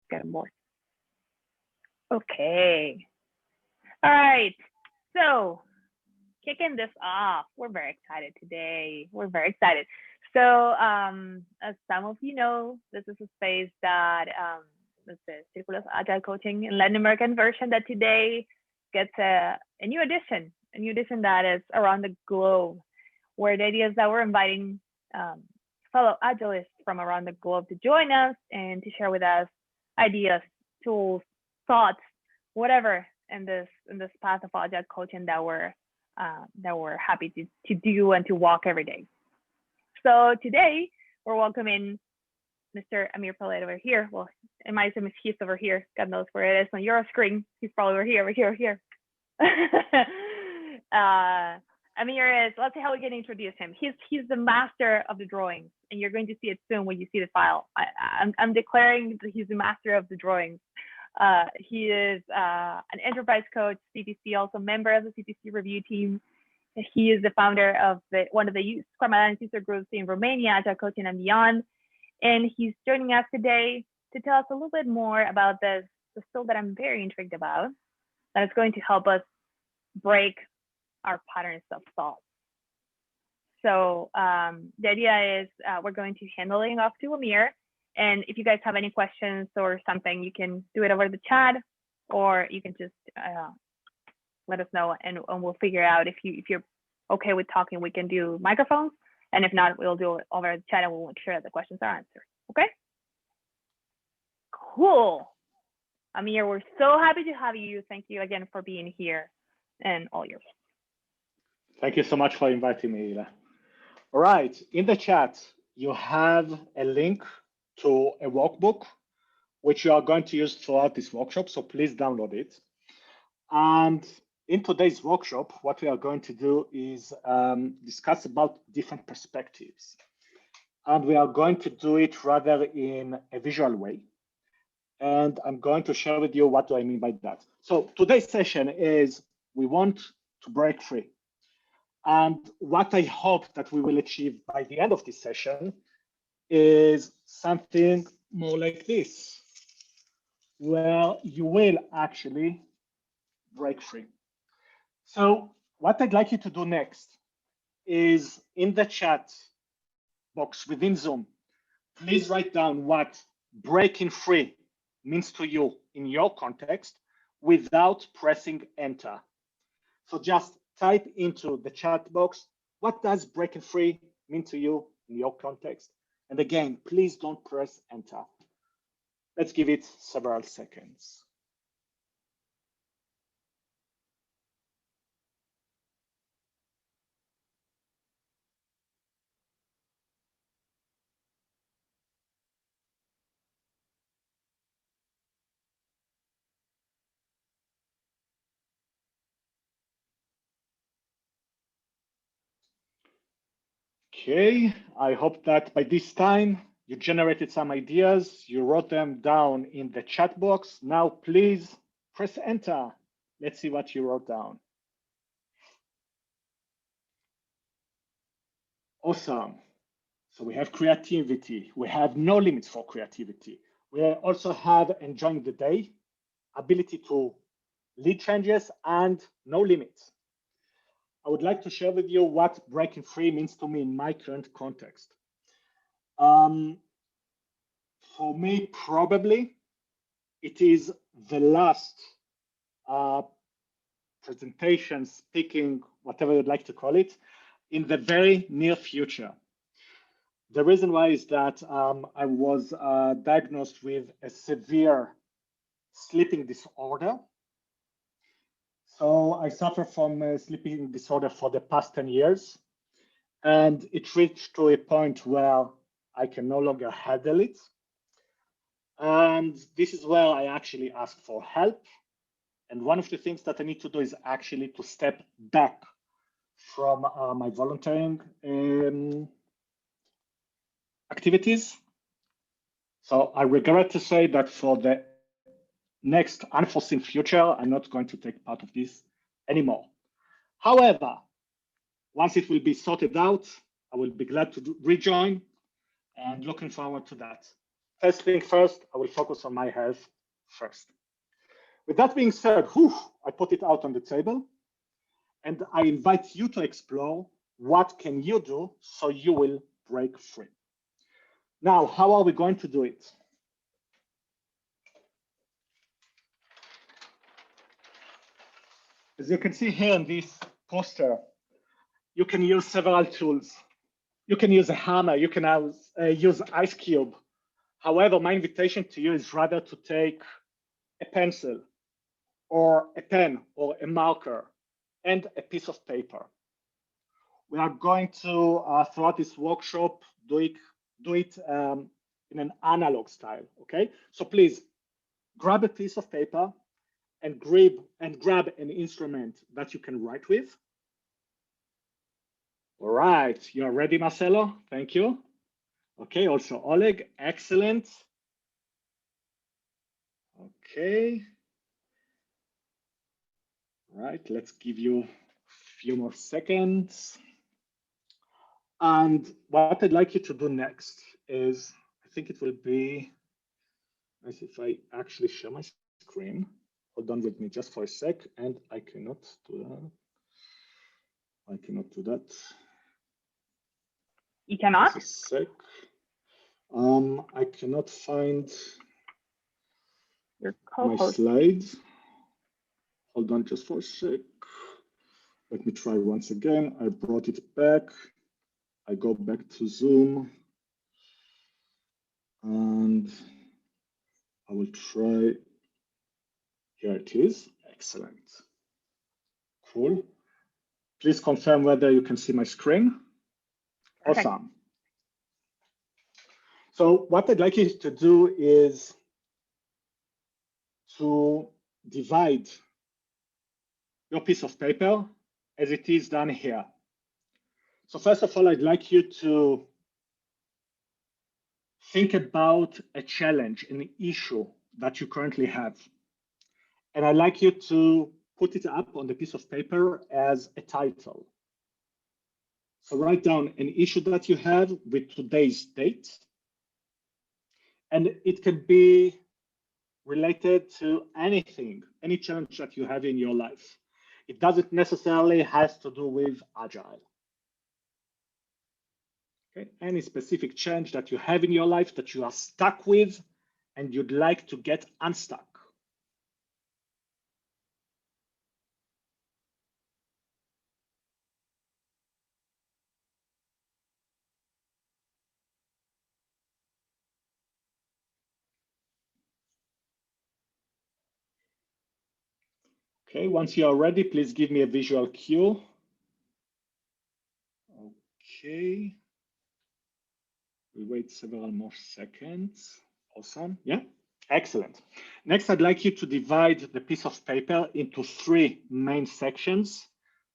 get on board. Okay. All right. So kicking this off, we're very excited today. We're very excited. So, as some of you know, this is a space that it's the Círculos Agile Coaching in Latin American version that today gets a new edition that is around the globe, where the idea is that we're inviting fellow Agilists from around the globe to join us and to share with us ideas, tools, thoughts, whatever in this path of Agile coaching that we're happy to do and to walk every day. So today we're welcoming Mr. Amir Palet over here. Well, in my estimate, he's over here. God knows where it is on your screen. He's probably over here, over here, over here. Amir is, let's see how we can introduce him. He's the master of the drawings, and you're going to see it soon when you see the file. I'm declaring that he's the master of the drawings. He is an enterprise coach, CTC, also member of the CTC review team. He is the founder of one of the Scrum Alliance user groups in Romania, Agile Coaching and Beyond. And he's joining us today to tell us a little bit more about the skill that I'm very intrigued about, that is going to help us break our patterns of thought. So the idea is we're going to handing off to Amir. And if you guys have any questions or something, you can do it over the chat, or you can just let us know, and we'll figure out if you're okay with talking. We can do microphones, and if not, we'll do it over the chat, and we'll make sure that the questions are answered. Okay? Cool. Amir, we're so happy to have you. Thank you again for being here, and all yours. Thank you so much for inviting me, Ila. All right, in the chat, you have a link to a workbook, which you are going to use throughout this workshop, so please download it. And in today's workshop, what we are going to do is discuss about different perspectives. And we are going to do it rather in a visual way. And I'm going to share with you what do I mean by that. So today's session is we want to break free. And what I hope that we will achieve by the end of this session is something more like this, where you will actually break free. So what I'd like you to do next is in the chat box within Zoom, please write down what breaking free means to you in your context without pressing enter. So just type into the chat box, what does breaking free mean to you in your context? And again, please don't press enter. Let's give it several seconds. Okay, I hope that by this time you generated some ideas, you wrote them down in the chat box. Now please press enter. Let's see what you wrote down. Awesome. So we have creativity. We have no limits for creativity. We also have enjoying the day, ability to lead changes, and no limits. I would like to share with you what breaking free means to me in my current context. For me, probably it is the last presentation, speaking, whatever you'd like to call it, in the very near future. The reason why is that I was diagnosed with a severe sleeping disorder. So I suffer from a sleeping disorder for the past 10 years. And it reached to a point where I can no longer handle it. And this is where I actually asked for help. And one of the things that I need to do is actually to step back from my volunteering activities. So I regret to say that for the next unforeseen future, I'm not going to take part of this anymore. However, once it will be sorted out, I will be glad to rejoin and looking forward to that. first thing first, I will focus on my health first. With that being said, I put it out on the table, and I invite you to explore what can you do so you will break free. Now, how are we going to do it? As you can see here in this poster, you can use several tools. You can use a hammer, you can use ice cube. However, my invitation to you is rather to take a pencil or a pen or a marker and a piece of paper. We are going to, throughout this workshop, do it in an analog style, okay? So please grab a piece of paper and grab an instrument that you can write with. All right, you're ready, Marcelo? Thank you. Okay, also Oleg, excellent. Okay. All right, let's give you a few more seconds. And what I'd like you to do next is, I think it will be nice if I actually share my screen. Hold on with me just for a sec, and I cannot do that. I cannot do that. You cannot? Just a sec. I cannot find your my slides. Hold on just for a sec. Let me try once again. I brought it back. I go back to Zoom. And I will try. Here it is. Excellent. Cool. Please confirm whether you can see my screen. Okay. Awesome. So what I'd like you to do is to divide your piece of paper as it is done here. So first of all, I'd like you to think about a challenge, an issue that you currently have. And I'd like you to put it up on the piece of paper as a title. So write down an issue that you have with today's date. And it can be related to anything, any challenge that you have in your life. It doesn't necessarily have to do with Agile. Okay? Any specific change that you have in your life that you are stuck with and you'd like to get unstuck. Okay, once you are ready, please give me a visual cue. Okay. We wait several more seconds. Awesome. Yeah, excellent. Next, I'd like you to divide the piece of paper into 3 main sections,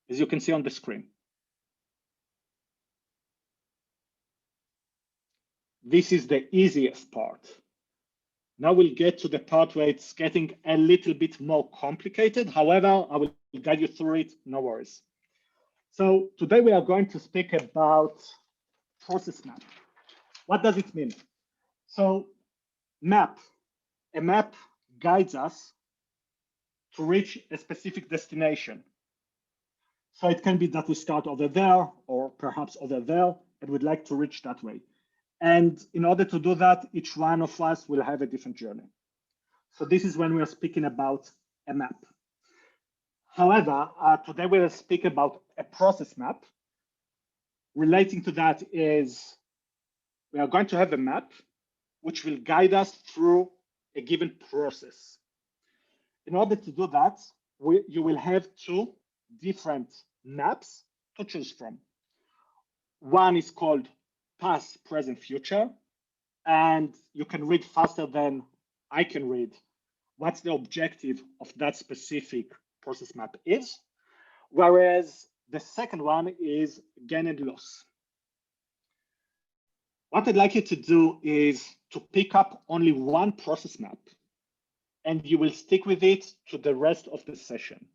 as you can see on the screen. This is the easiest part. Now we'll get to the part where it's getting a little bit more complicated. However, I will guide you through it, no worries. So today we are going to speak about process map. What does it mean? So a map guides us to reach a specific destination. So it can be that we start over there or perhaps over there and we'd like to reach that way. And in order to do that, each one of us will have a different journey. So this is when we are speaking about a map. However, today we'll speak about a process map. Relating to that is we are going to have a map which will guide us through a given process. In order to do that, you will have 2 different maps to choose from. One is called past, present, future, and you can read faster than I can read what's the objective of that specific process map is, whereas the second one is gain and loss. What I'd like you to do is to pick up only one process map, and you will stick with it to the rest of the session.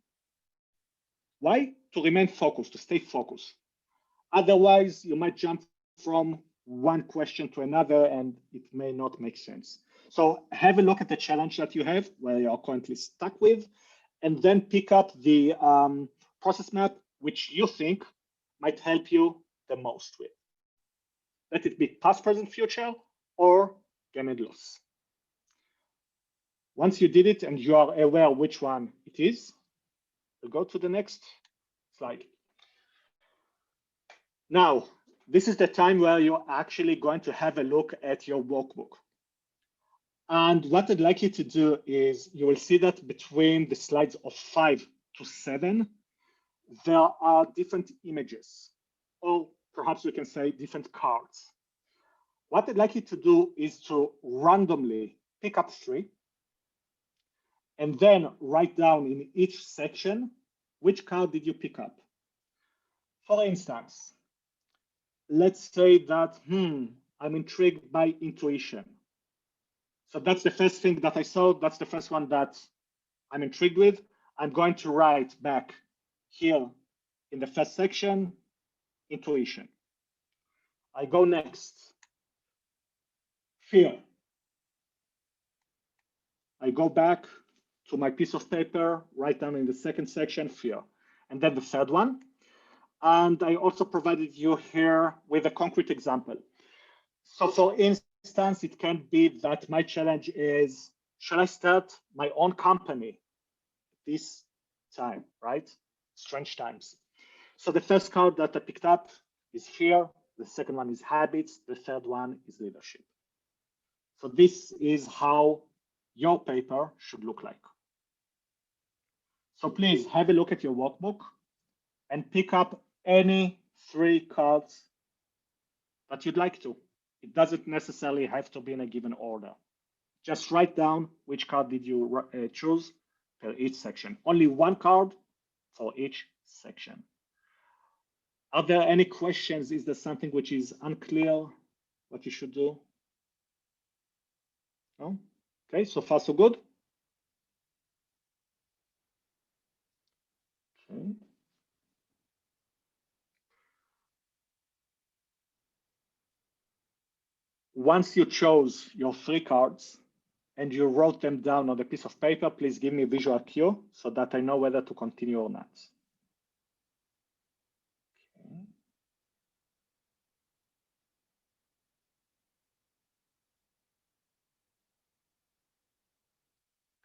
Why? To remain focused, to stay focused. Otherwise, you might jump from one question to another, and it may not make sense. So have a look at the challenge that you have, where you are currently stuck with, and then pick up the process map, which you think might help you the most with. Let it be past, present, future, or gain and loss. Once you did it and you are aware which one it is, we'll go to the next slide. Now, this is the time where you're actually going to have a look at your workbook. And what I'd like you to do is, you will see that between the slides of 5 to 7, there are different images, or perhaps we can say different cards. What I'd like you to do is to randomly pick up 3, and then write down in each section, which card did you pick up? For instance, let's say that, I'm intrigued by intuition. So that's the first thing that I saw. That's the first one that I'm intrigued with. I'm going to write back here in the first section, intuition. I go next, fear. I go back to my piece of paper, write down in the second section, fear. And then the third one. And I also provided you here with a concrete example. So for instance, it can be that my challenge is, should I start my own company this time, right? Strange times. So the first card that I picked up is fear. The second one is habits. The third one is leadership. So this is how your paper should look like. So please have a look at your workbook and pick up any 3 cards that you'd like to. It doesn't necessarily have to be in a given order. Just write down which card did you choose per each section. Only 1 card for each section. Are there any questions? Is there something which is unclear what you should do? No? Okay, so far so good. Okay. Once you chose your 3 cards and you wrote them down on a piece of paper, please give me a visual cue so that I know whether to continue or not.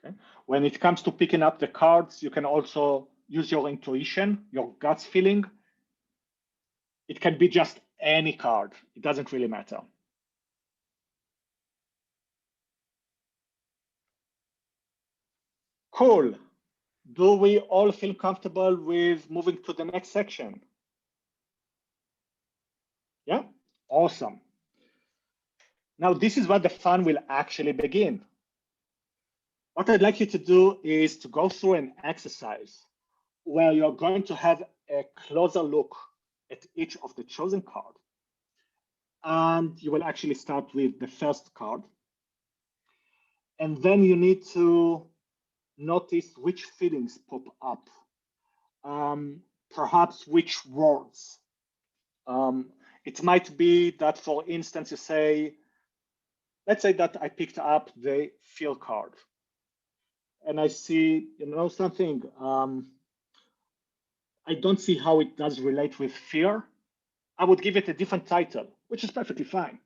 Okay. When it comes to picking up the cards, you can also use your intuition, your gut feeling. It can be just any card. It doesn't really matter. Cool. Do we all feel comfortable with moving to the next section? Yeah, awesome. Now, this is where the fun will actually begin. What I'd like you to do is to go through an exercise where you're going to have a closer look at each of the chosen card. And you will actually start with the first card. And then you need to notice which feelings pop up, perhaps which words. It might be that, for instance, you say, let's say that I picked up the fear card. And I see, something, I don't see how it does relate with fear. I would give it a different title, which is perfectly fine.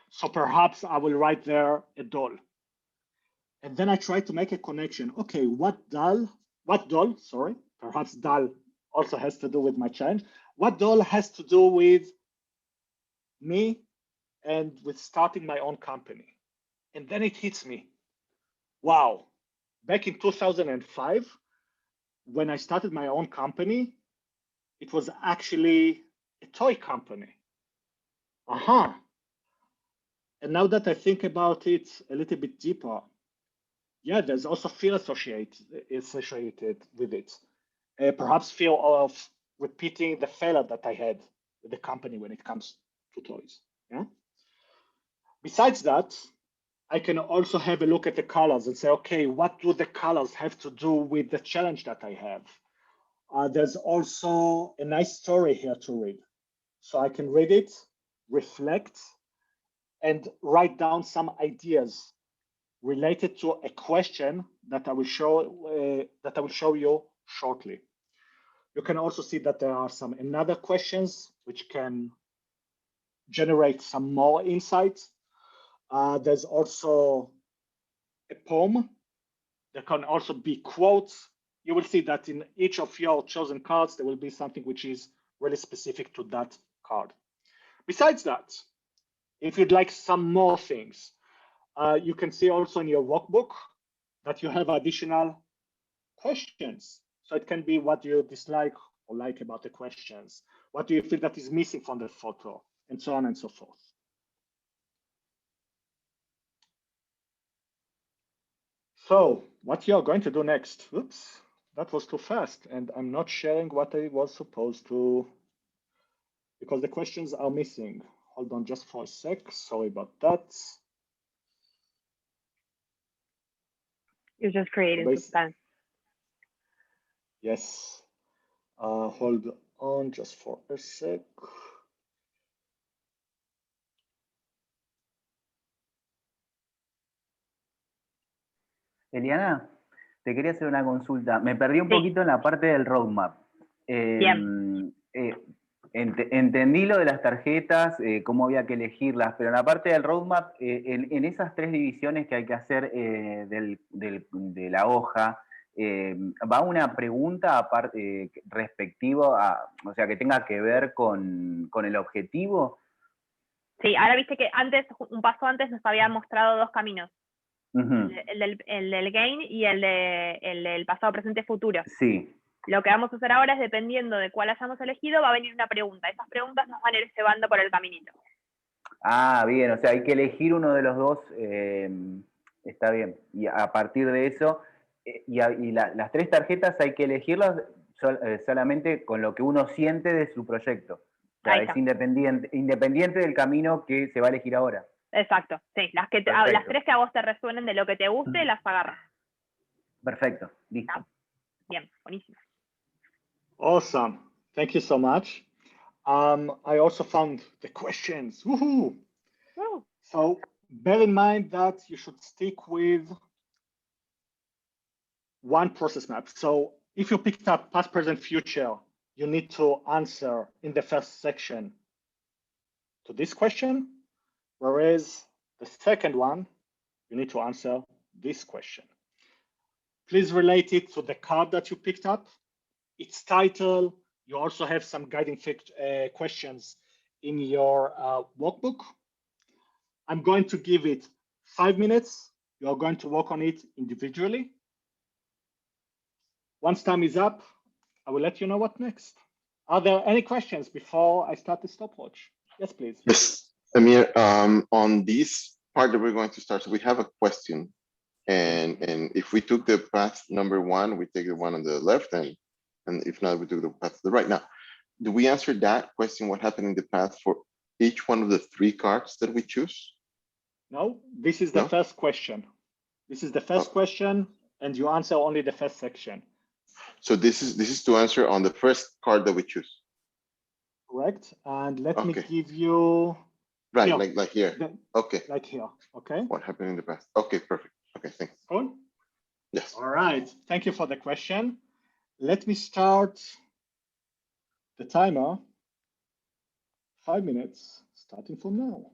So perhaps I will write there a doll. And then I try to make a connection. Okay, what doll, perhaps doll also has to do with my challenge. What doll has to do with me and with starting my own company? And then it hits me. Wow, back in 2005, when I started my own company, it was actually a toy company. And now that I think about it a little bit deeper, yeah, there's also fear associated with it. Perhaps fear of repeating the failure that I had with the company when it comes to toys. Yeah. Besides that, I can also have a look at the colors and say, okay, what do the colors have to do with the challenge that I have? There's also a nice story here to read. So I can read it, reflect, and write down some ideas related to a question that I will show you shortly. You can also see that there are some another questions which can generate some more insights. There's also a poem. There can also be quotes. You will see that in each of your chosen cards, there will be something which is really specific to that card. Besides that, if you'd like some more things, you can see also in your workbook that you have additional questions. So it can be what you dislike or like about the questions. What do you feel that is missing from the photo, and so on and so forth. So what you're going to do next, oops, that was too fast, and I'm not sharing what I was supposed to, because the questions are missing. Hold on just for a sec, sorry about that. You're just creating suspense. Yes, hold on just for a sec. Eliana, te quería hacer una consulta. Me perdí un Sí. poquito en la parte del roadmap. Bien. Entendí lo de las tarjetas, cómo había que elegirlas, pero en la parte del roadmap, en esas 3 divisiones que hay que hacer de la hoja, ¿va una pregunta aparte, respectivo a, o sea, que tenga que ver con el objetivo? Sí, ahora viste que antes, un paso antes, nos habían mostrado 2 caminos. Uh-huh. el del gain y el del pasado, presente, futuro. Sí. Lo que vamos a hacer ahora es, dependiendo de cuál hayamos elegido, va a venir una pregunta. Esas preguntas nos van a ir llevando por el caminito. Ah, bien, o sea, hay que elegir uno de los dos, está bien. Y a partir de eso, las 3 tarjetas hay que elegirlas solamente con lo que uno siente de su proyecto. O sea, es independiente del camino que se va a elegir ahora. Exacto, sí. Las 3 que a vos te resuenen de lo que te guste, las agarras. Perfecto, listo. ¿Está? Bien, buenísimo. Awesome. Thank you so much. I also found the questions. Woohoo! Woo. So bear in mind that you should stick with one process map. So if you picked up past, present, future, you need to answer in the first section to this question, whereas the second one, you need to answer this question. Please relate it to the card that you picked up, its title. You also have some guiding questions in your workbook. I'm going to give it 5 minutes. You're going to work on it individually. Once time is up, I will let you know what next. Are there any questions before I start the stopwatch? Yes, please. Yes, Amir, on this part that we're going to start, so we have a question. And if we took the path number 1, we take the one on the left, and if not, we took the path to the right. Now, do we answer that question, what happened in the path, for each one of the 3 cards that we choose? No, this is the first question. This is the first question, and you answer only the first section. So this is to answer on the first card that we choose. Correct. And let me give you right, here. like here. Okay. Like here. Okay. What happened in the past? Okay, perfect. Okay, thanks. Cool. Yes. All right. Thank you for the question. Let me start the timer. 5 minutes, starting from now.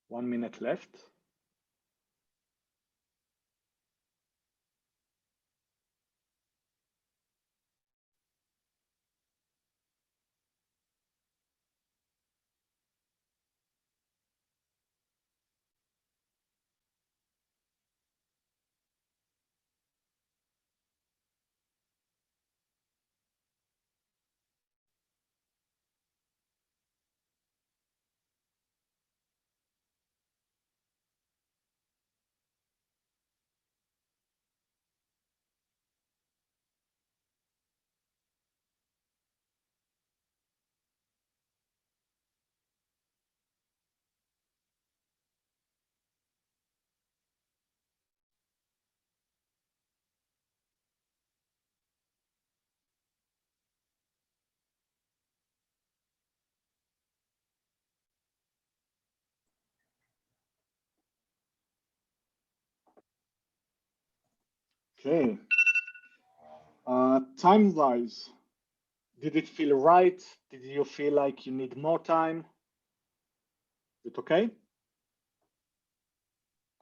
1 minute left. Okay. Time-wise, did it feel right? Did you feel like you need more time? Is it okay?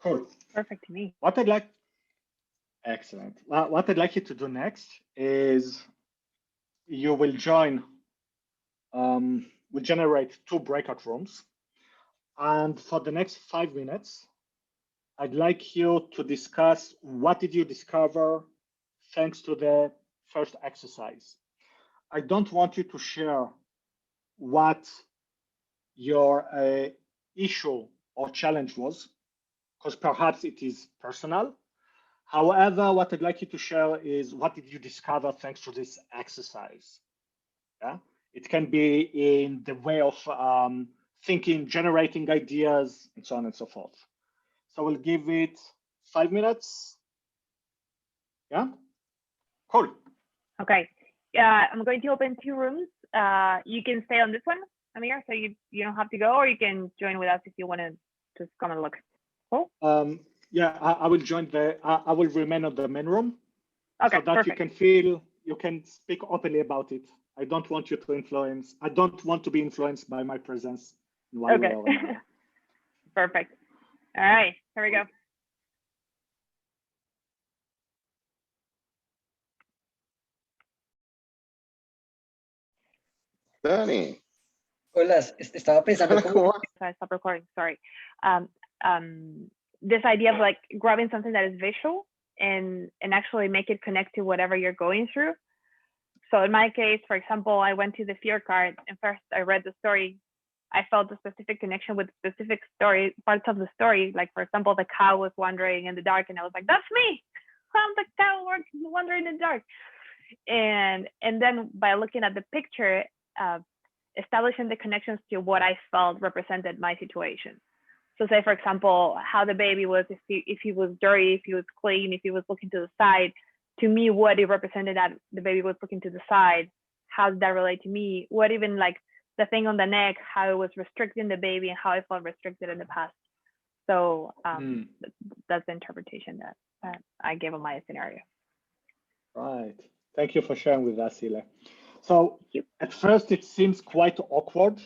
Cool. Perfect to me. What I'd like, excellent. What I'd like you to do next is you will join, we'll generate 2 breakout rooms. And for the next 5 minutes, I'd like you to discuss what did you discover thanks to the first exercise. I don't want you to share what your issue or challenge was, because perhaps it is personal. However, what I'd like you to share is what did you discover thanks to this exercise? Yeah, it can be in the way of thinking, generating ideas, and so on and so forth. So we'll give it 5 minutes. Yeah, cool. Okay. I'm going to open 2 rooms. You can stay on this one, Amir, so you don't have to go, or you can join with us if you want to just come and look. Cool. Yeah, I will join I will remain on the main room. Okay, so that perfect. you can feel, you can speak openly about it. I don't want you to influence. I don't want to be influenced by my presence in one way or another. Perfect. All right, here we go. Danny. Hola, estaba pensando ¿Cómo vas? So I stopped recording. Sorry. This idea of like grabbing something that is visual and actually make it connect to whatever you're going through. So in my case, for example, I went to the fear card and first I read the story. I felt a specific connection with specific story parts of the story. Like for example, the cow was wandering in the dark, and I was like, "That's me! I'm the cow wandering in the dark." And then by looking at the picture, establishing the connections to what I felt represented my situation. So say, for example, how the baby was, if he was dirty, if he was clean, if he was looking to the side, to me, what it represented that the baby was looking to the side, how did that relate to me? What even like the thing on the neck, how it was restricting the baby and how I felt restricted in the past. So that's the interpretation that I gave on my scenario. Right. Thank you for sharing with us, Ile. So at first it seems quite awkward,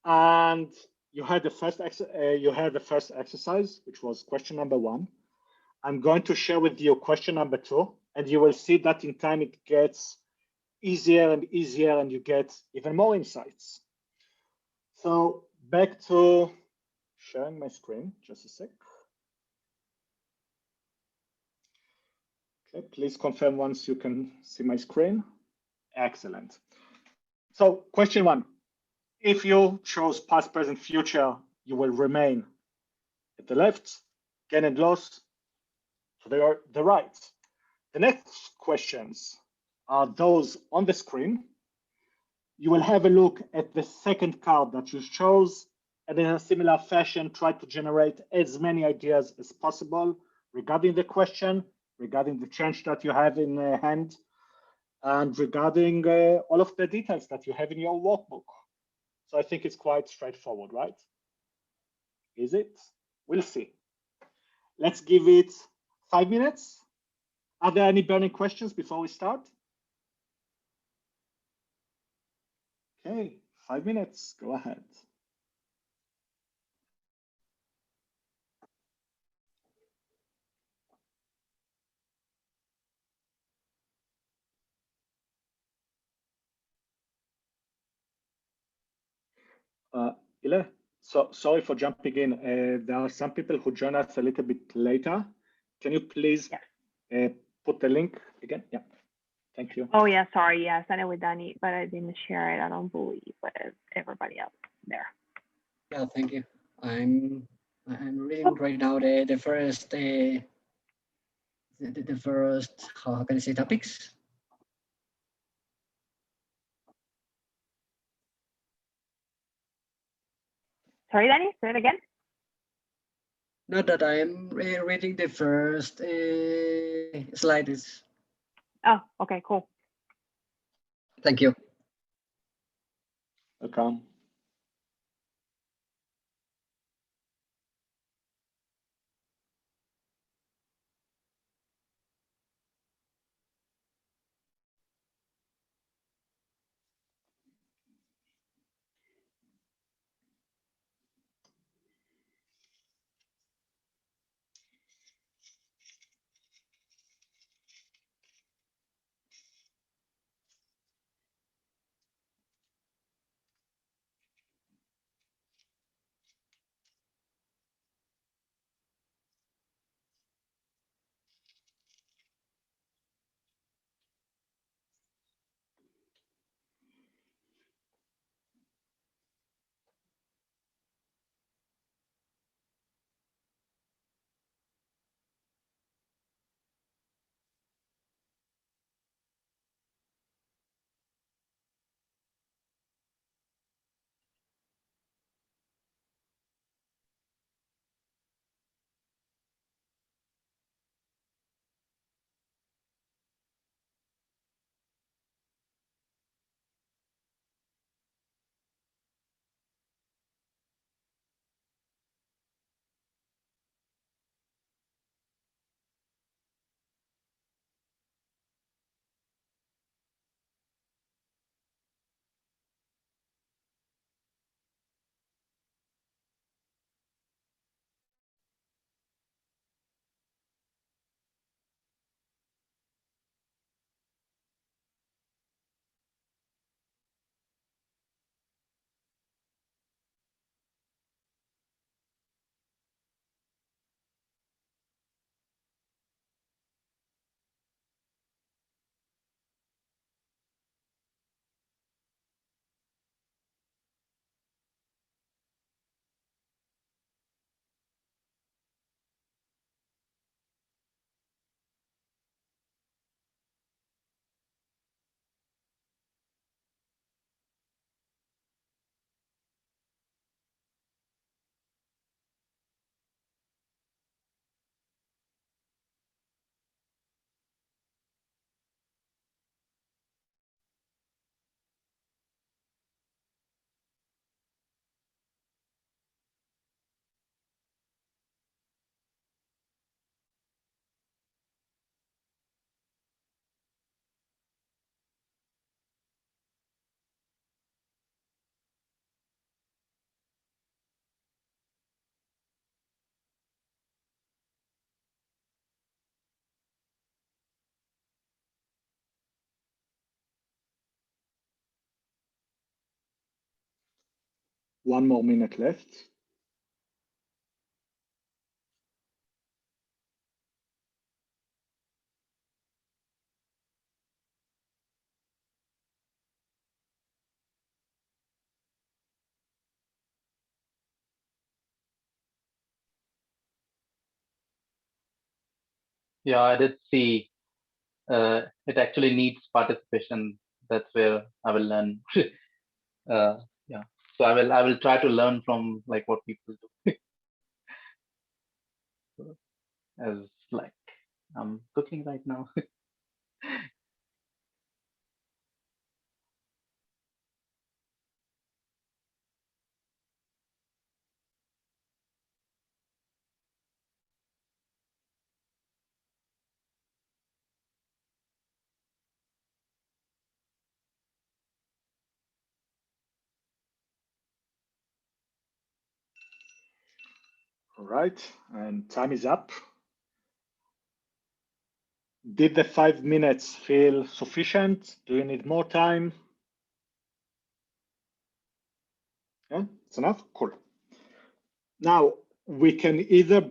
and you had the first exercise, which was question number 1. I'm going to share with you question number 2, and you will see that in time it gets easier and easier, and you get even more insights. So back to sharing my screen, just a sec. Okay, please confirm once you can see my screen. Excellent. So question 1, if you chose past, present, future, you will remain at the left, gain and loss to the right. The next questions are those on the screen. You will have a look at the second card that you chose, and in a similar fashion, try to generate as many ideas as possible regarding the question, regarding the change that you have in hand, and regarding all of the details that you have in your workbook. So I think it's quite straightforward, right? Is it? We'll see. Let's give it 5 minutes. Are there any burning questions before we start? Okay, 5 minutes, go ahead. Ile, so sorry for jumping in. There are some people who join us a little bit later. Can you please put the link again? Yeah, thank you. Oh yeah, sorry. Yeah, I sent it with Danny, but I didn't share it. I don't believe with everybody else there. Yeah, thank you. I'm reading right now the first the first, how can I say, topics? Sorry, Danny, say it again. Not that I am reading the first slides. Oh, okay, cool. Thank you. Welcome. One more minute left. Yeah, I did see it actually needs participation. That's where I will learn. Yeah, so I will try to learn from like what people do. As like I'm cooking right now. All right, and time is up. Did the 5 minutes feel sufficient? Do you need more time? Yeah, That's enough? Cool. Now we can either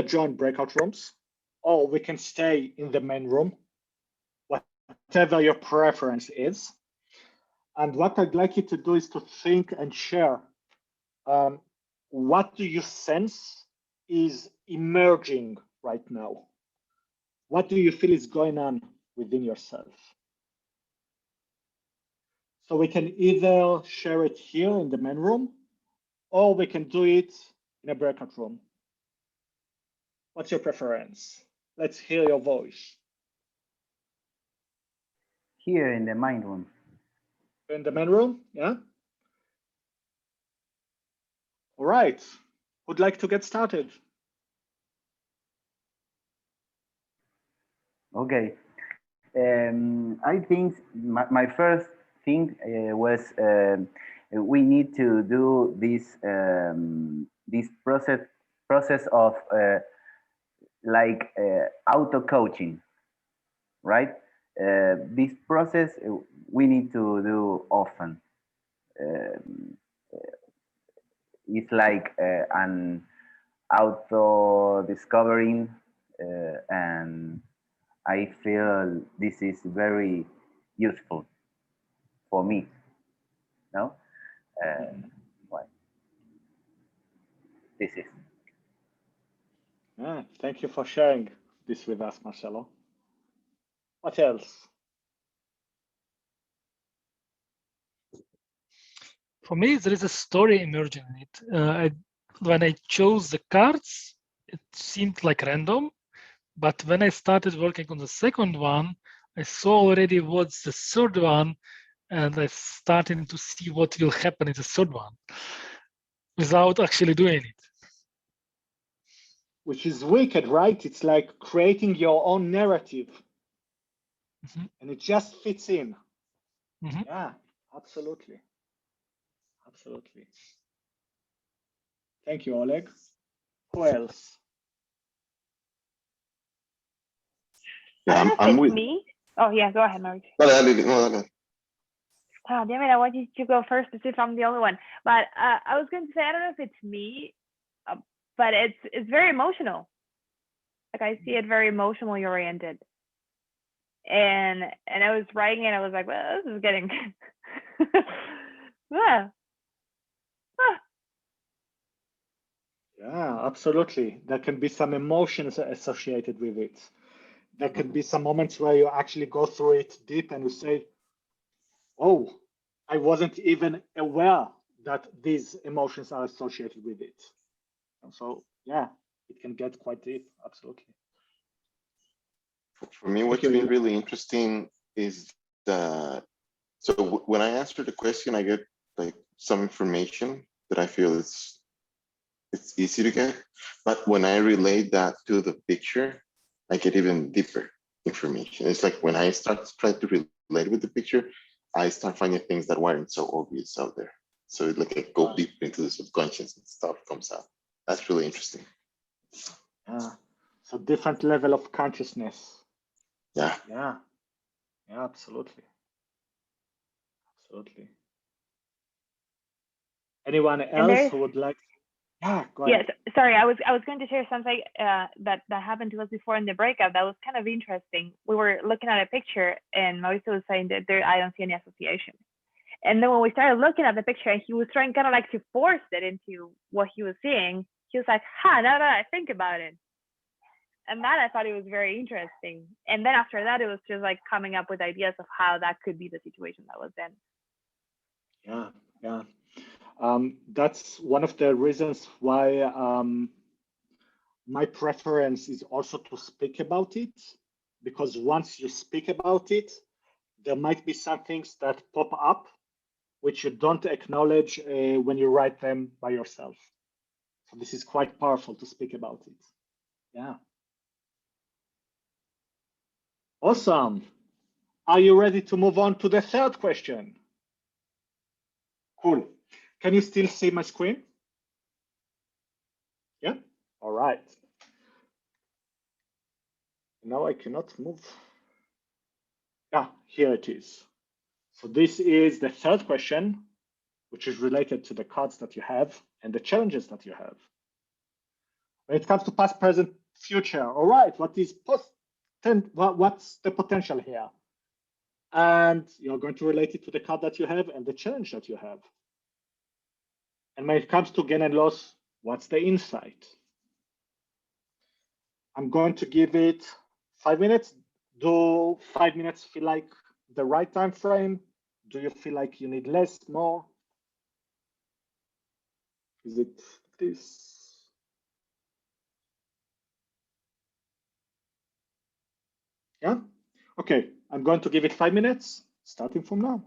join breakout rooms, or we can stay in the main room, whatever your preference is. And what I'd like you to do is to think and share. What do you sense is emerging right now? What do you feel is going on within yourself? So we can either share it here in the main room, or we can do it in a breakout room. What's your preference? Let's hear your voice. Here in the main room. In the main room, yeah? All right, who'd like to get started? Okay. I think my first thing was we need to do this process of like auto coaching, right? This process we need to do often. It's like an auto discovering, and I feel this is very useful for me. No, well, this is. Thank you for sharing this with us, Marcelo. What else? For me, there is a story emerging in it. When I chose the cards, it seemed like random, but when I started working on the second one, I saw already what's the third one, and I started to see what will happen in the third one without actually doing it. Which is wicked, right? It's like creating your own narrative. Mm-hmm. And it just fits in. Mm-hmm. Yeah, absolutely. Absolutely. Thank you, Oleg. Who else? Yeah, I'm with me. Oh, yeah, go ahead, Mark. No. Oh, damn it, I wanted you to go first to see if I'm the only one. But I was going to say, I don't know if it's me, but it's very emotional. Like, I see it very emotionally oriented. And I was writing it, I was like, well, this is getting Yeah, absolutely. There can be some emotions associated with it. There can be some moments where you actually go through it deep and you say, oh, I wasn't even aware that these emotions are associated with it. And so, yeah, it can get quite deep. Absolutely. For me, what's been really interesting is that, so when I answer the question, I get like some information that I feel it's easy to get. But when I relate that to the picture, I get even deeper information. It's like when I start to try to relate with the picture, I start finding things that weren't so obvious out there. So it's like I go deep into the subconscious and stuff comes out. That's really interesting. Yeah. So different level of consciousness. Yeah. Yeah. Yeah, absolutely. Absolutely. Anyone else who would like? Yeah, go ahead. Yes, sorry, I was going to share something that happened to us before in the breakout that was kind of interesting. We were looking at a picture and Mauricio was saying that I don't see any association. And then when we started looking at the picture and he was trying kind of like to force it into what he was seeing, he was like, now that I think about it. And that I thought it was very interesting. And then after that, it was just like coming up with ideas of how that could be the situation that was in. Yeah, yeah. That's one of the reasons why my preference is also to speak about it, because once you speak about it, there might be some things that pop up which you don't acknowledge when you write them by yourself. So this is quite powerful to speak about it. Yeah. Awesome. Are you ready to move on to the third question? Cool. Can you still see my screen? Yeah. All right. Now I cannot move. Ah, here it is. So this is the third question. which is related to the cards that you have and the challenges that you have. When it comes to past, present, future, all right, what's the potential here? And you're going to relate it to the card that you have and the challenge that you have. And when it comes to gain and loss, what's the insight? I'm going to give it 5 minutes. Do 5 minutes feel like the right time frame? Do you feel like you need less, more? Is it this? Yeah? Okay, I'm going to give it 5 minutes, starting from now.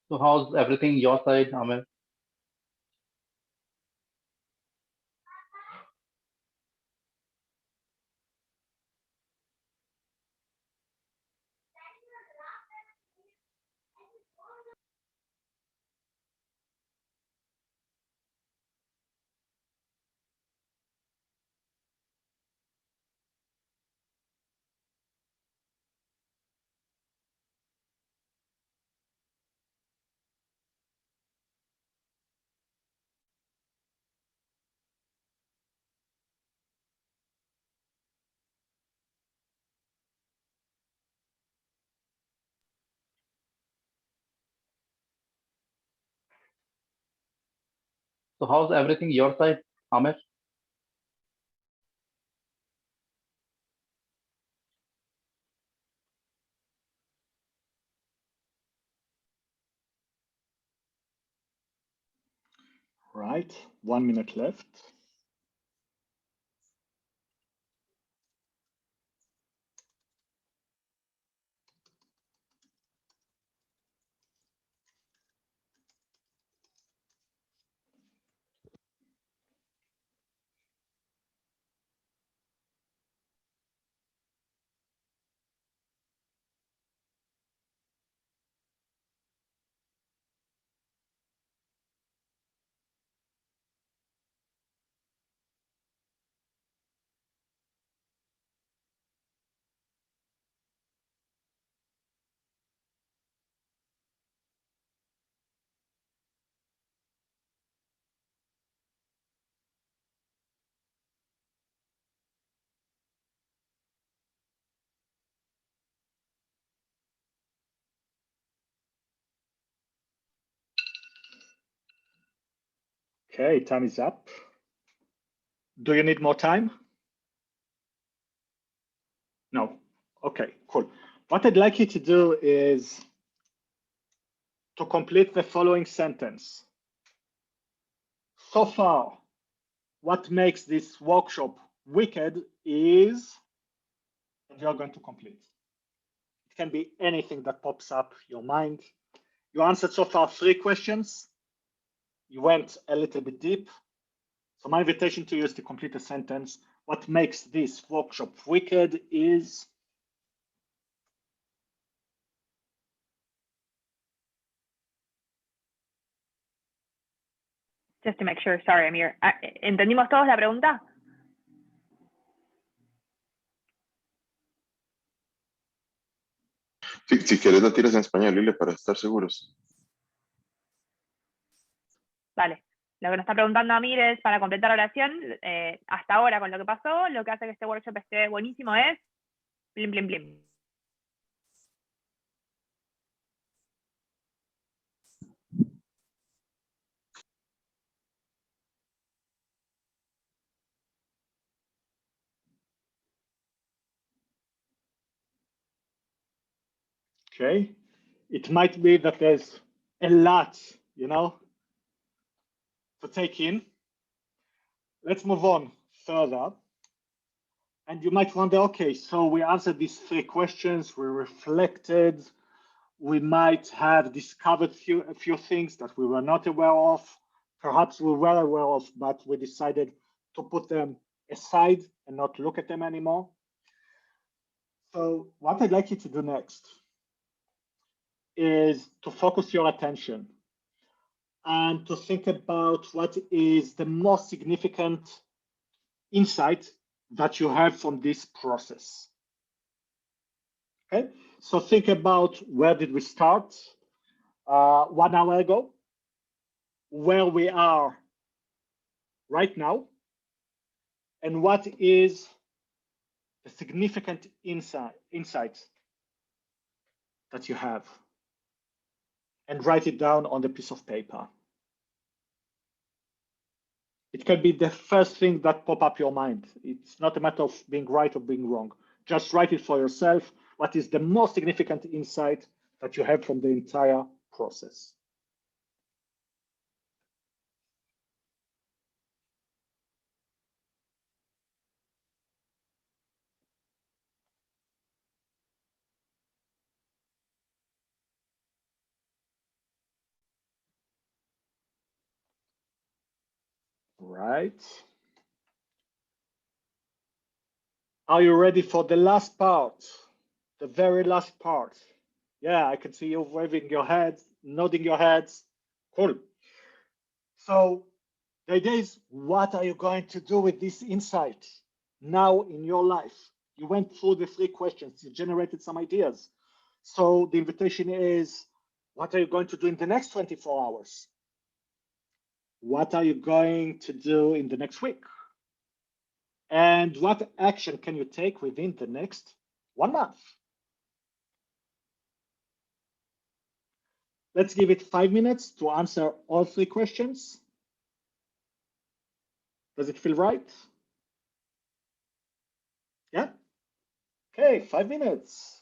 So how's everything your side, Amir? So how's everything your side, Amir? Right, 1 minute left. Okay, time is up. Do you need more time? No. Okay, cool. What I'd like you to do is to complete the following sentence. So far, what makes this workshop wicked is, and you're going to complete. It can be anything that pops up your mind. You answered so far 3 questions. You went a little bit deep. So my invitation to you is to complete a sentence. What makes this workshop wicked is. Just to make sure, sorry, Amir. ¿Entendimos todos la pregunta? Si quieres la tiras en español, Lile, para estar seguros. Vale. Lo que nos está preguntando Amir es, para completar la oración, hasta ahora con lo que pasó, lo que hace que este workshop esté buenísimo es blim, blim, blim. Okay. It might be that there's a lot, you know, to take in. Let's move on further. And you might wonder, okay, so we answered these 3 questions, we reflected, we might have discovered a few things that we were not aware of. Perhaps we were aware of, but we decided to put them aside and not look at them anymore. So what I'd like you to do next is to focus your attention and to think about what is the most significant insight that you have from this process. Okay, so think about, where did we start 1 hour ago, where we are right now, and what is the significant insight that you have, and write it down on the piece of paper. It can be the first thing that pop up your mind. It's not a matter of being right or being wrong. Just write it for yourself. What is the most significant insight that you have from the entire process? Right. Are you ready for the last part? The very last part. Yeah, I can see you waving your heads, nodding your heads. Cool. So the idea is, what are you going to do with this insight now in your life? You went through the 3 questions, you generated some ideas. So the invitation is, what are you going to do in the next 24 hours? What are you going to do in the next week? And what action can you take within the next 1 month? Let's give it 5 minutes to answer all 3 questions. Does it feel right? Yeah? Okay, 5 minutes.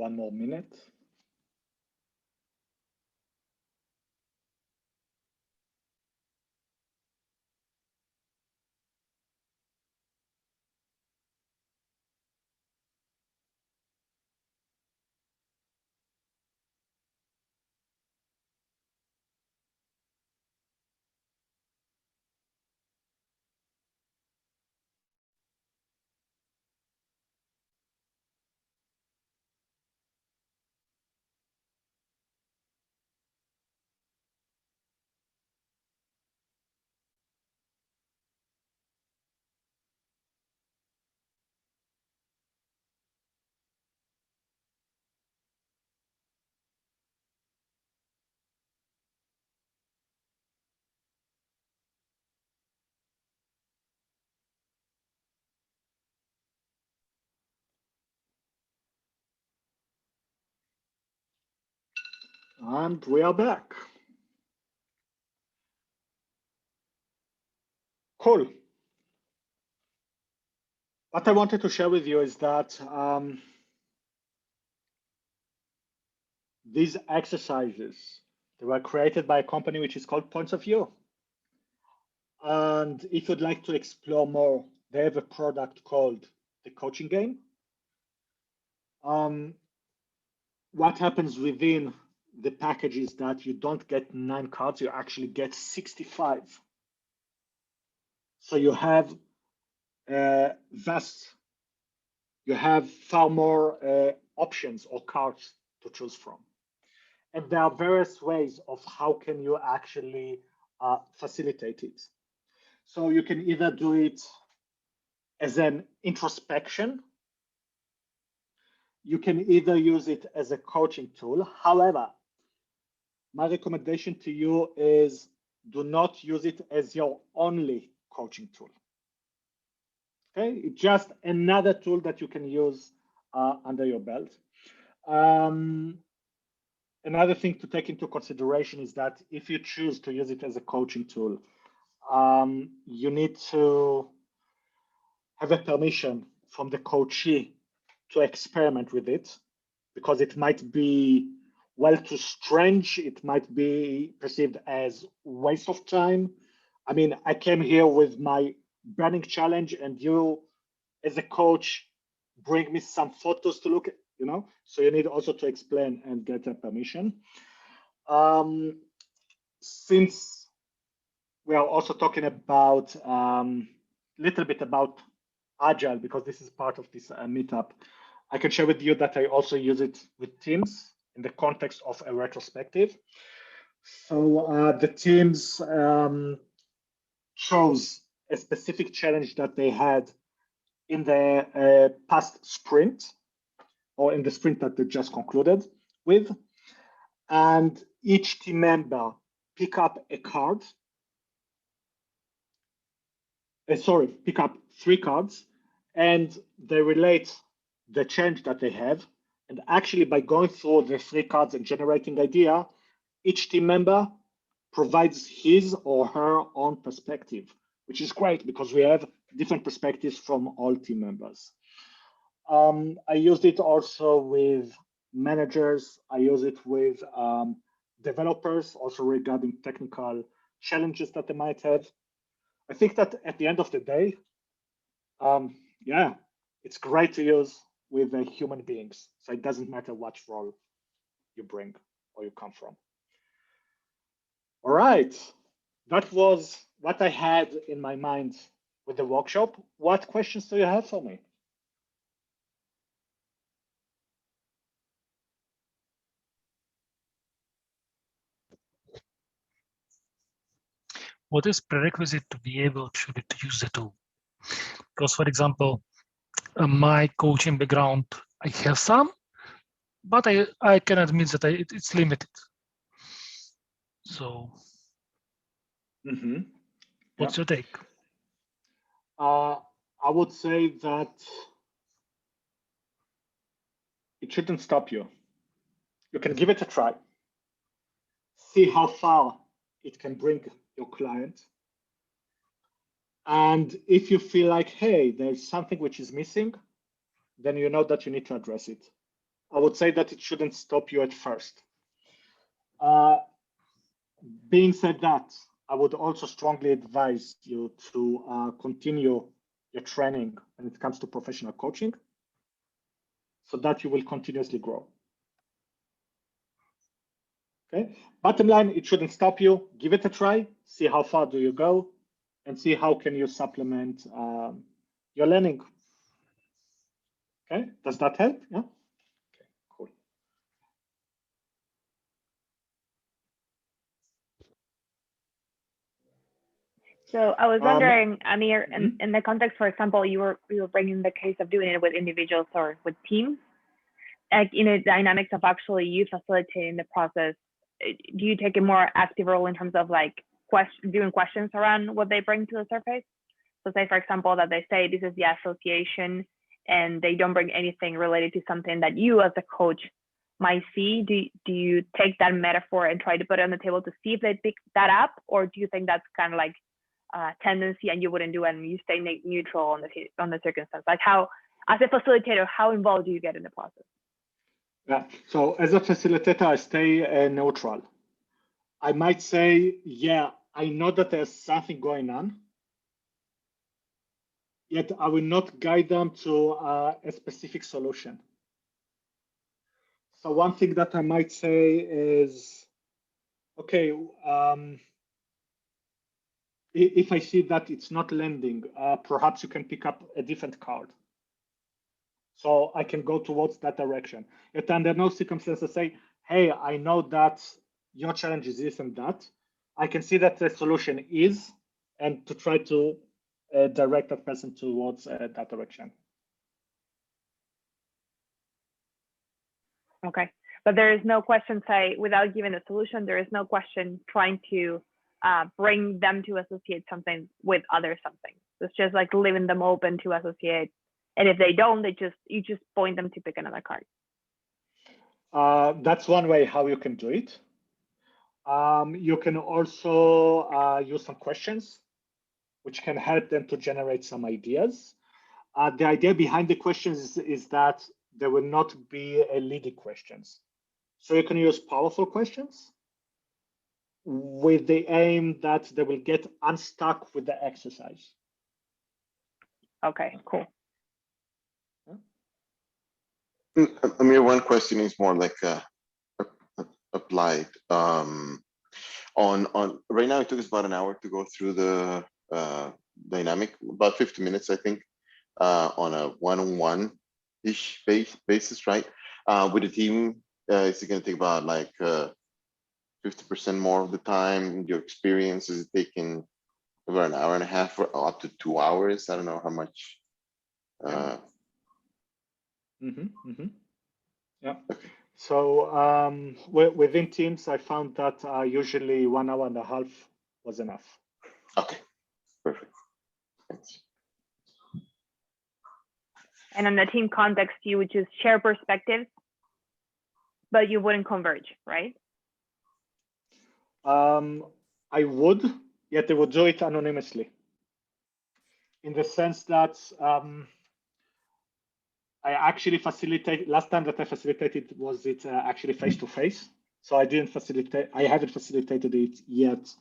one more minute. And we are back. Cool. What I wanted to share with you is that these exercises, they were created by a company which is called Points of View. And if you'd like to explore more, they have a product called the Coaching Game. What happens within the package is that you don't get 9 cards, you actually get 65. So you have you have far more options or cards to choose from. And there are various ways of how can you actually facilitate it. So you can either do it as an introspection. You can either use it as a coaching tool. However, my recommendation to you is do not use it as your only coaching tool. Okay, it's just another tool that you can use under your belt. Another thing to take into consideration is that if you choose to use it as a coaching tool, you need to have a permission from the coachee to experiment with it, because it might be well too strange. It might be perceived as waste of time. I mean, I came here with my burning challenge and you as a coach bring me some photos to look at, you know, so you need also to explain and get a permission. Since we are also talking about little bit about Agile, because this is part of this meetup, I can share with you that I also use it with teams in the context of a retrospective. So the teams chose a specific challenge that they had in the past sprint, or in the sprint that they just concluded with. And each team member pick up a card. Pick up 3 cards, and they relate the change that they have. And actually, by going through the 3 cards and generating idea, each team member provides his or her own perspective, which is great because we have different perspectives from all team members. I used it also with managers. I use it with developers, also regarding technical challenges that they might have. I think that at the end of the day, yeah, it's great to use with human beings. So it doesn't matter what role you bring or you come from. All right, that was what I had in my mind with the workshop. What questions do you have for me? What is prerequisite to be able to use the tool? Because, for example, my coaching background, I have some, but I can admit that it's limited. So, what's your take? I would say that it shouldn't stop you. You can give it a try. See how far it can bring your client. And if you feel like, hey, there's something which is missing, then you know that you need to address it. I would say that it shouldn't stop you at first. Being said that, I would also strongly advise you to continue your training when it comes to professional coaching, so that you will continuously grow. Okay. Bottom line, it shouldn't stop you. Give it a try. See how far do you go, and see how can you supplement your learning. Okay. Does that help? Yeah. Okay. Cool. So I was wondering, Amir, in the context, for example, you were bringing the case of doing it with individuals or with teams, like in the dynamics of actually you facilitating the process. Do you take a more active role in terms of like doing questions around what they bring to the surface? So say, for example, that they say this is the association and they don't bring anything related to something that you as a coach might see. Do you take that metaphor and try to put it on the table to see if they pick that up? Or do you think that's kind of like tendency and you wouldn't do it and you stay neutral on the circumstance? Like how, as a facilitator, how involved do you get in the process? Yeah, so as a facilitator, I stay neutral. I might say, yeah, I know that there's something going on, yet I will not guide them to a specific solution. So one thing that I might say is, okay, if I see that it's not landing, perhaps you can pick up a different card. So I can go towards that direction. Yet under no circumstances say, hey, I know that your challenge is this and that. I can see that the solution is, and to try to direct that person towards that direction. Okay, but there is no question, say, without giving a solution, there is no question trying to bring them to associate something with other something. It's just like leaving them open to associate. And if they don't, you just point them to pick another card. That's one way how you can do it. You can also use some questions, which can help them to generate some ideas. The idea behind the questions is that there will not be a leading questions. So you can use powerful questions with the aim that they will get unstuck with the exercise. Okay, cool. I mean, one question is more like applied. On right now, it took us about an hour to go through the dynamic, about 50 minutes, I think, on a one-on-one-ish basis, right? With the team, it's going to take about like 50% more of the time. Your experience is taking about an hour and a half or up to 2 hours. I don't know how much. Yeah. So within teams, I found that usually 1 hour and a half was enough. Okay, perfect. Thanks. And in the team context, you would just share perspectives, but you wouldn't converge, right? I would, yet they would do it anonymously. In the sense that I actually facilitate, last time that I facilitated was it actually face-to-face. So I didn't facilitate, I haven't facilitated it yet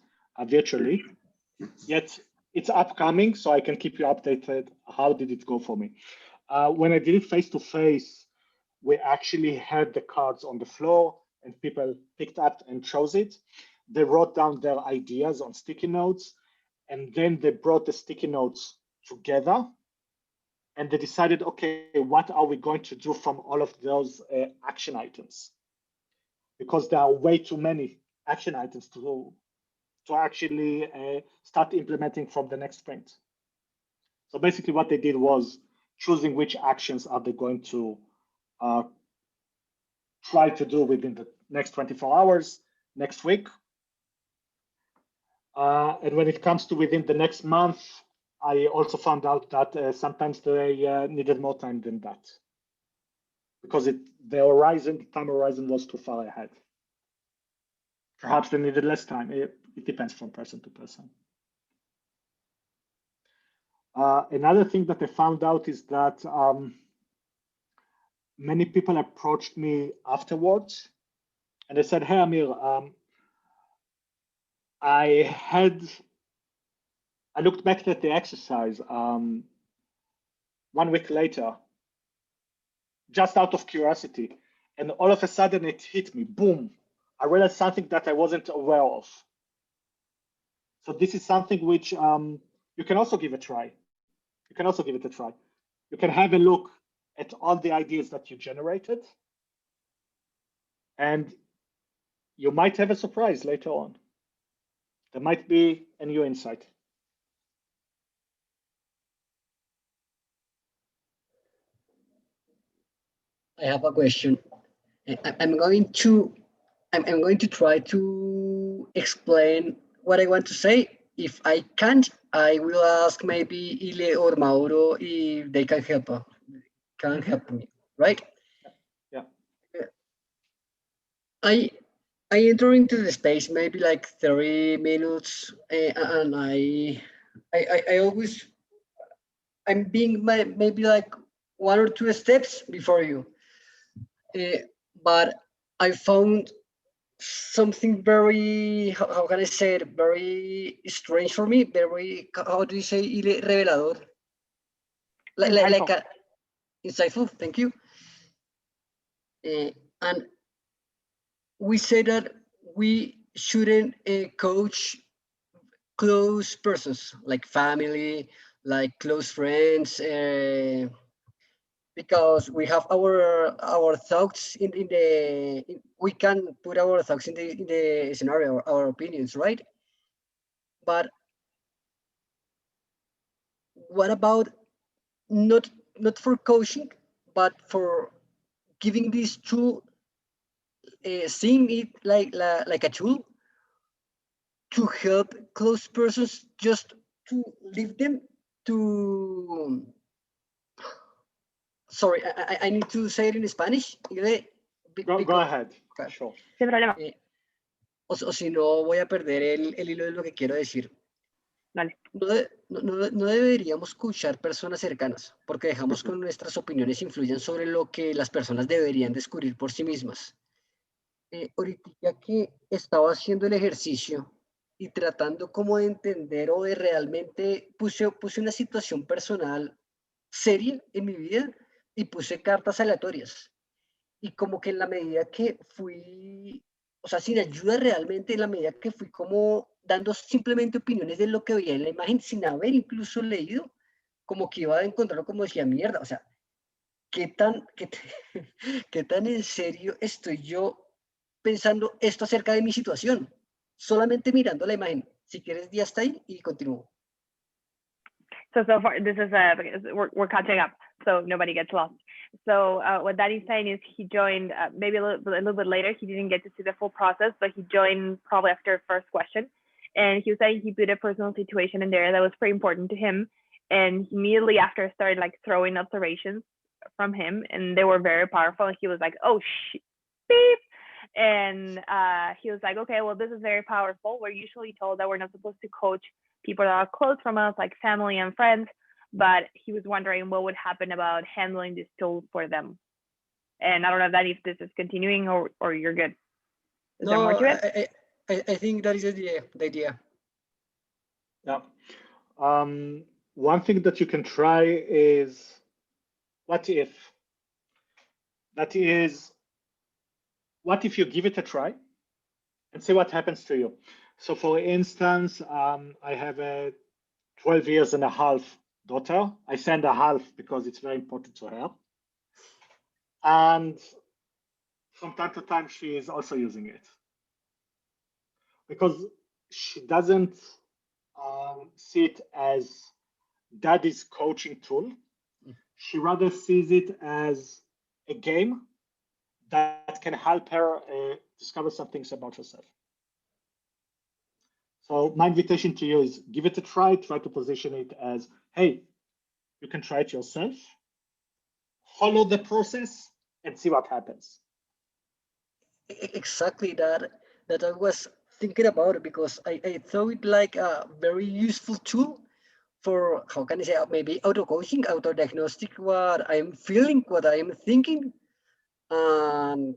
virtually. Yet it's upcoming, so I can keep you updated. How did it go for me? When I did it face-to-face, we actually had the cards on the floor and people picked up and chose it. They wrote down their ideas on sticky notes, and then they brought the sticky notes together and they decided, okay, what are we going to do from all of those action items? Because there are way too many action items to actually start implementing from the next sprint. So basically what they did was choosing which actions are they going to try to do within the next 24 hours, next week. And when it comes to within the next month, I also found out that sometimes they needed more time than that because the time horizon was too far ahead. Perhaps they needed less time. It depends from person to person. Another thing that I found out is that many people approached me afterwards and they said, hey, Amir, I looked back at the exercise 1 week later, just out of curiosity. And all of a sudden it hit me, boom. I realized something that I wasn't aware of. So this is something which you can also give a try. You can also give it a try. You can have a look at all the ideas that you generated, and you might have a surprise later on. There might be a new insight. I have a question. I'm going to try to explain what I want to say. If I can't, I will ask maybe Ile or Mauro if they can help me, right? Yeah. I enter into the space maybe like 30 minutes, and I always I'm being maybe like 1 or 2 steps before you, but I found something very, how can I say it, very strange for me, very, how do you say, revelador? Like a, insightful, thank you. And we say that we shouldn't coach close persons, like family, like close friends, because we have our thoughts we can put our thoughts in the scenario, our opinions, right? But what about not for coaching, but for giving this tool, seeing it like a tool to help close persons, just to leave them to, sorry, I need to say it in Spanish. Go ahead. Okay. Sure. Sin problema. O si no, voy a perder el hilo de lo que quiero decir. Dale. No deberíamos escuchar personas cercanas, porque dejamos que nuestras opiniones influyan sobre lo que las personas deberían descubrir por sí mismas. Ahorita ya que estaba haciendo el ejercicio y tratando como de entender o de realmente puse una situación personal seria en mi vida y puse cartas aleatorias. Y como que en la medida que fui, o sea, sin ayuda realmente, en la medida que fui como dando simplemente opiniones de lo que veía en la imagen, sin haber incluso leído, como que iba a encontrarlo como decía, mierda, o sea, qué tan en serio estoy yo pensando esto acerca de mi situación, solamente mirando la imagen. Si quieres, ya está ahí y continúo. So far, this is we're catching up, so nobody gets lost. So what Danny's saying is he joined maybe a little bit later. He didn't get to see the full process, but he joined probably after first question. And he was saying he put a personal situation in there that was pretty important to him. And immediately after started like throwing observations from him, and they were very powerful. And he was like, oh, beep. And he was like, okay, well, this is very powerful. We're usually told that we're not supposed to coach people that are close from us, like family and friends. But he was wondering what would happen about handling this tool for them. And I don't know if this is continuing or you're good. Is there more to it? I think that is the idea. Yeah. One thing that you can try is what if? That is, what if you give it a try and see what happens to you? So for instance, I have a 12 years and a half daughter. I send a half because it's very important to her. And from time to time, she is also using it. Because she doesn't see it as daddy's coaching tool. She rather sees it as a game that can help her discover some things about herself. So my invitation to you is give it a try to position it as, hey, you can try it yourself, follow the process and see what happens. Exactly that I was thinking about it, because I thought it like a very useful tool for, how can I say, maybe auto-coaching, auto-diagnostic, what I'm feeling, what I'm thinking, And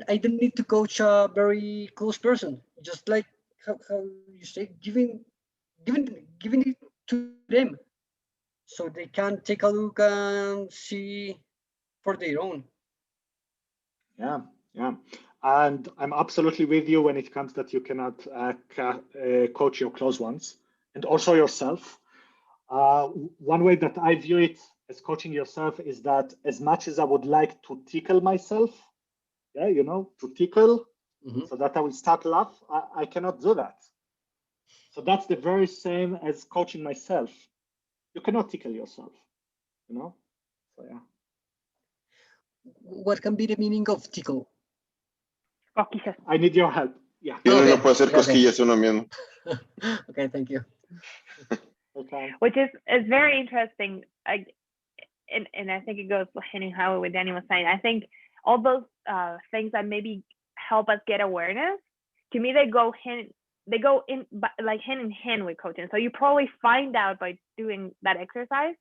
I don't need to coach a very close person. Just like how you say, giving it to them, so they can take a look and see for their own. Yeah, yeah. And I'm absolutely with you when it comes that you cannot coach your close ones and also yourself. One way that I view it as coaching yourself is that as much as I would like to tickle myself, yeah, you know, to tickle, so that I will start laugh, I cannot do that. So that's the very same as coaching myself. You cannot tickle yourself, you know? So yeah. What can be the meaning of tickle? Cosquillas. I need your help. Yeah. Y uno Okay, no puede hacer okay. cosquillas uno mismo. Okay, thank you. Okay. Which is very interesting. And I think it goes hand in hand with what Danny was saying. I think all those things that maybe help us get awareness, to me, they go in like hand in hand with coaching. So you probably find out by doing that exercise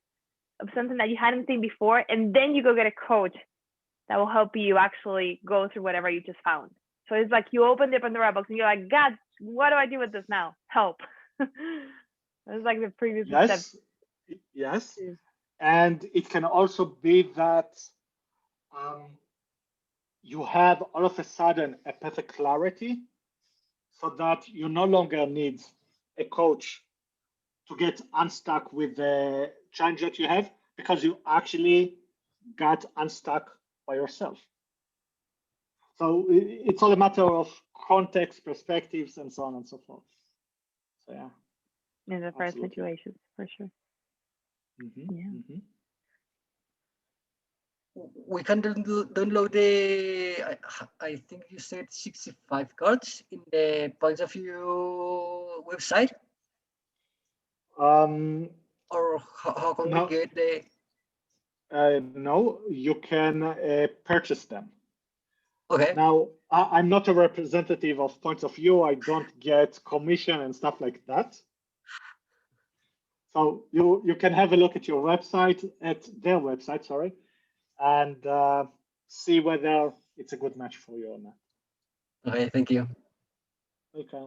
of something that you hadn't seen before, and then you go get a coach that will help you actually go through whatever you just found. So it's like you open the Pandora box and you're like, God, what do I do with this now? Help. It's like the previous step. Yes. And it can also be that you have all of a sudden a perfect clarity, so that you no longer need a coach to get unstuck with the challenge that you have, because you actually got unstuck by yourself. So it's all a matter of context, perspectives, and so on and so forth. So yeah. In the first situations, for sure. Yeah. We can download the, I think you said 65 cards in the Points of View website? Or how can we get the? No, you can purchase them. Okay. Now, I'm not a representative of Points of View. I don't get commission and stuff like that. So you can have a look at your website, at their website, sorry, and see whether it's a good match for you or not. Okay, thank you. Okay.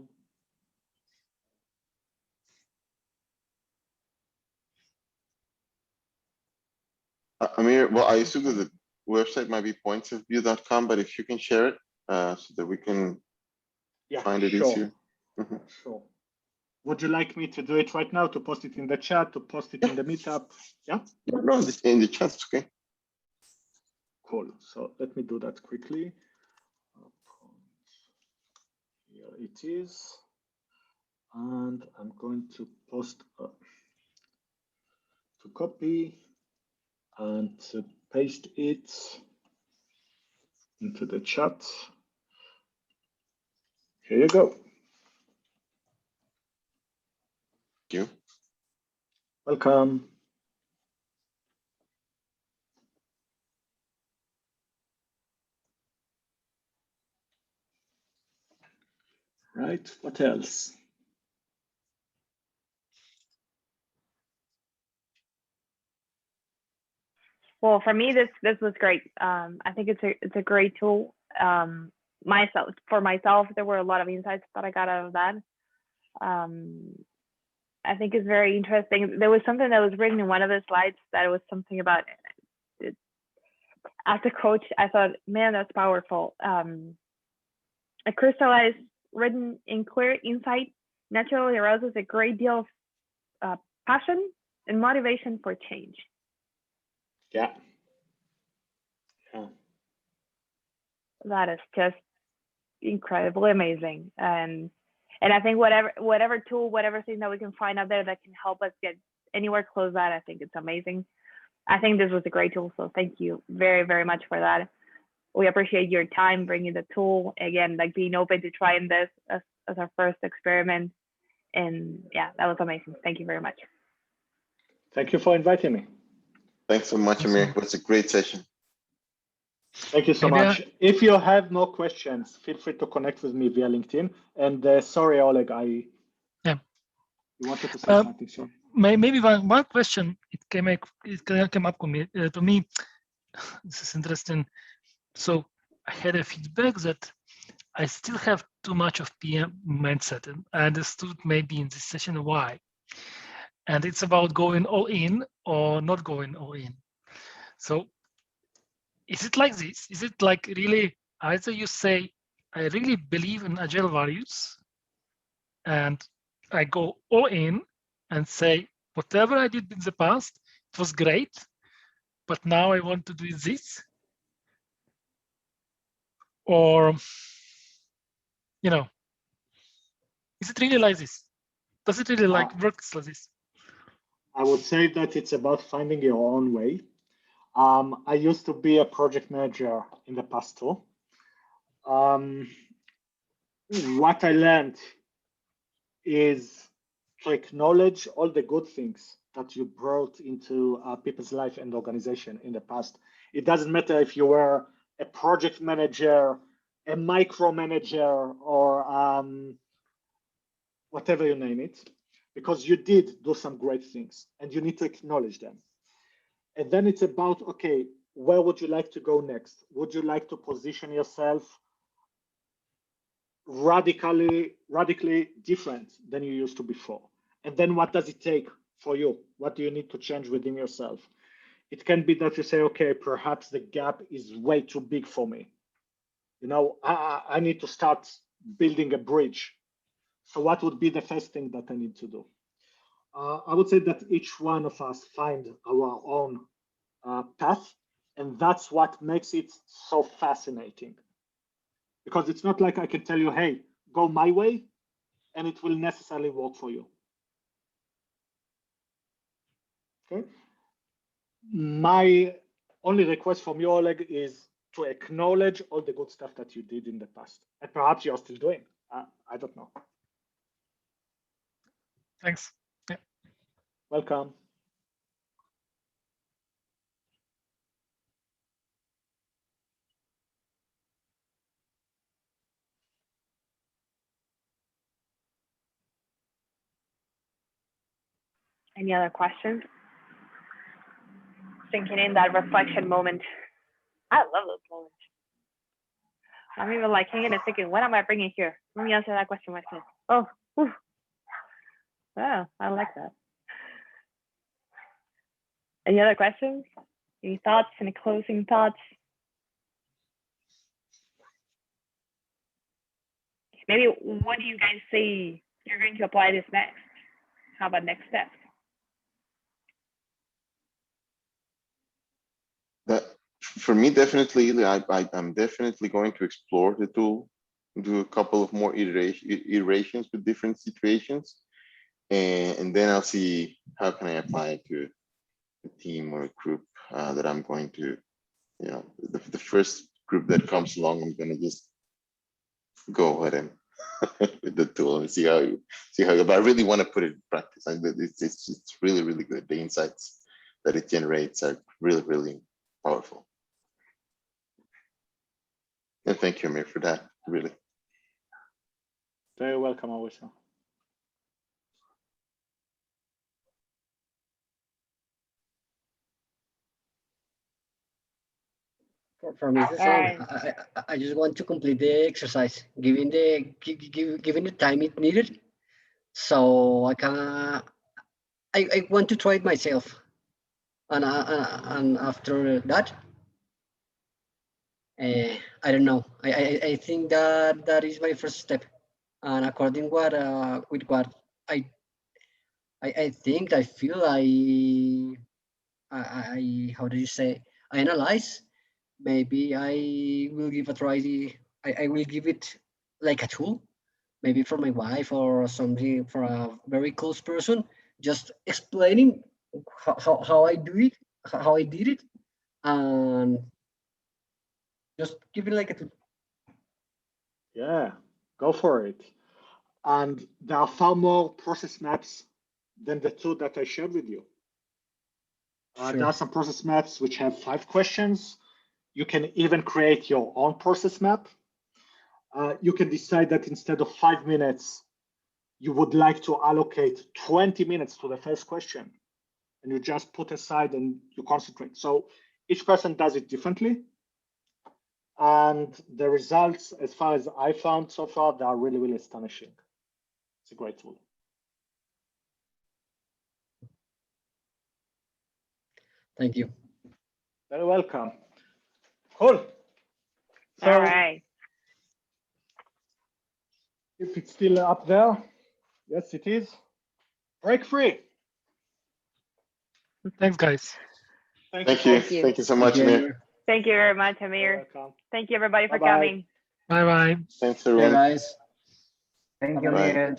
Amir, well, I assume that the website might be pointsofview.com, but if you can share it so that we can find it easier. Sure. Would you like me to do it right now, to post it in the chat, to post it in the meetup? Yeah? No, in the chat, okay. Cool. So let me do that quickly. Here it is. And I'm going to post, to copy and to paste it into the chat. Here you go. Thank you. Welcome. Right, what else? Well, for me, this was great. I think it's a great tool. For myself, there were a lot of insights that I got out of that. I think it's very interesting. There was something that was written in one of the slides that was something about it. As a coach, I thought, man, that's powerful. A crystallized, written in clear insight naturally arouses a great deal of passion and motivation for change. Yeah. That is just incredibly amazing. And I think whatever tool, whatever thing that we can find out there that can help us get anywhere close that, I think it's amazing. I think this was a great tool. So thank you very, very much for that. We appreciate your time bringing the tool, again, like being open to trying this as our first experiment. And yeah, that was amazing. Thank you very much. Thank you for inviting me. Thanks so much, Amir. It was a great session. Thank you so much. If you have more questions, feel free to connect with me via LinkedIn. And sorry, Oleg, you wanted to say something, sorry. maybe one question it came up to me. This is interesting. So I had a feedback that I still have too much of PM mindset, and I understood maybe in this session why. And it's about going all in or not going all in. So is it like this? Is it like really either you say, I really believe in agile values and I go all in and say, whatever I did in the past, it was great, but now I want to do this? Or, is it really like this? Does it really work like this? I would say that it's about finding your own way. I used to be a project manager in the past too. What I learned is to acknowledge all the good things that you brought into people's life and organization in the past. It doesn't matter if you were a project manager, a micromanager, or whatever you name it, because you did do some great things and you need to acknowledge them. And then it's about, okay, where would you like to go next? Would you like to position yourself radically different than you used to before? And then what does it take for you? What do you need to change within yourself? It can be that you say, okay, perhaps the gap is way too big for me. I need to start building a bridge. So what would be the first thing that I need to do? I would say that each one of us find our own path, and that's what makes it so fascinating. Because it's not like I can tell you, hey, go my way, and it will necessarily work for you. Okay. My only request from you, Oleg, is to acknowledge all the good stuff that you did in the past, and perhaps you're still doing. I don't know. Thanks. Yeah. Welcome. Any other questions? Thinking in that reflection moment. I love those moments. I'm even like hanging and thinking, what am I bringing here? Let me answer that question myself. Oh, whew. Wow, I like that. Any other questions? Any thoughts? Any closing thoughts? Maybe what do you guys say you're going to apply this next? How about next steps? That for me, definitely, I'm definitely going to explore the tool, do a couple of more iterations with different situations, and then I'll see how can I apply it to a team or a group that I'm going to, the first group that comes along, I'm going to just go ahead and with the tool and see how. But I really want to put it in practice. It's really, really good. The insights that it generates are really, really powerful. And thank you, Amir, for that. Really. Very welcome, Awisa. For me, it's the same. I just want to complete the exercise, given the time it needed. So I want to try it myself, and after that, I don't know. I think that is my first step, and according with what I think, I feel, I how do you say, I analyze. Maybe I will give a try. I will give it like a tool, maybe for my wife or something, for a very close person, just explaining how I do it, how I did it, and just give it like a tool. Yeah, go for it. And there are far more process maps than the two that I shared with you. Sure. There are some process maps which have 5 questions. You can even create your own process map. You can decide that instead of 5 minutes, you would like to allocate 20 minutes to the first question, and you just put aside and you concentrate. So each person does it differently. And the results, as far as I found so far, they are really, really astonishing. It's a great tool. Thank you. Very welcome. Cool. So, All right. if it's still up there, yes, it is. Break free. Thanks, guys. Thank you. Thank you. Thank you so much, Thank you, Amir. Thank you very much, You're Amir. welcome. Thank you, everybody, for Bye-bye. coming. Bye bye. Thanks, Hey, everyone. guys. Thank you, Bye. Miguel.